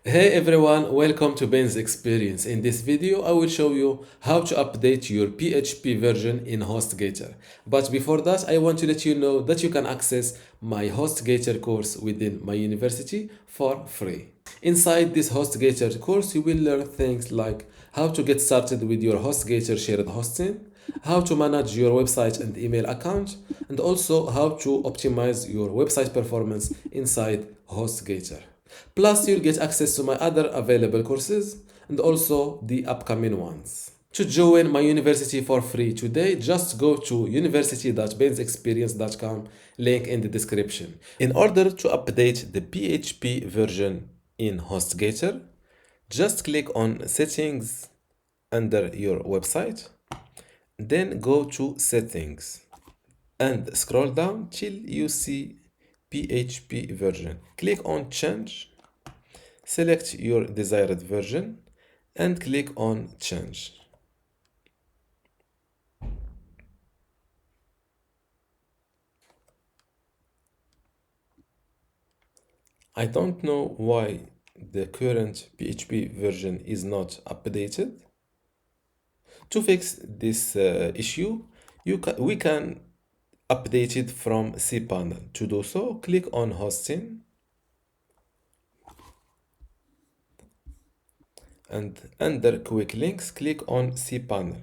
Hey everyone, welcome to Ben's Experience. In this video, I will show you how to update your PHP version in HostGator. But before that, I want to let you know that you can access my HostGator course within my university for free. Inside this HostGator course, you will learn things like how to get started with your HostGator shared hosting, how to manage your website and email account, and also how to optimize your website performance inside HostGator. Plus, you'll get access to my other available courses and also the upcoming ones. To join my university for free today, just go to university.bensexperience.com, link in the description. In order to update the PHP version in HostGator, just click on Settings under your website, then go to Settings and scroll down till you see PHP version. Click on Change, select your desired version and click on Change. I don't know why the current PHP version is not updated. To fix this issue, we can update it from cPanel. To do so, click on Hosting and under Quick Links, click on cPanel.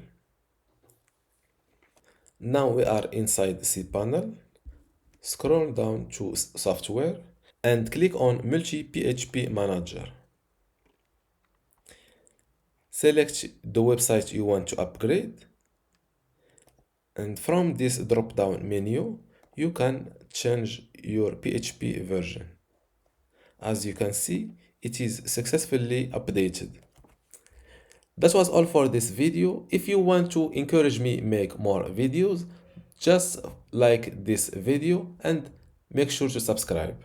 Now we are inside cPanel. Scroll down to Software and click on Multi-PHP Manager. Select the website you want to upgrade, and from this drop-down menu, you can change your PHP version. As you can see, it is successfully updated. That was all for this video. If you want to encourage me make more videos, just like this video and make sure to subscribe.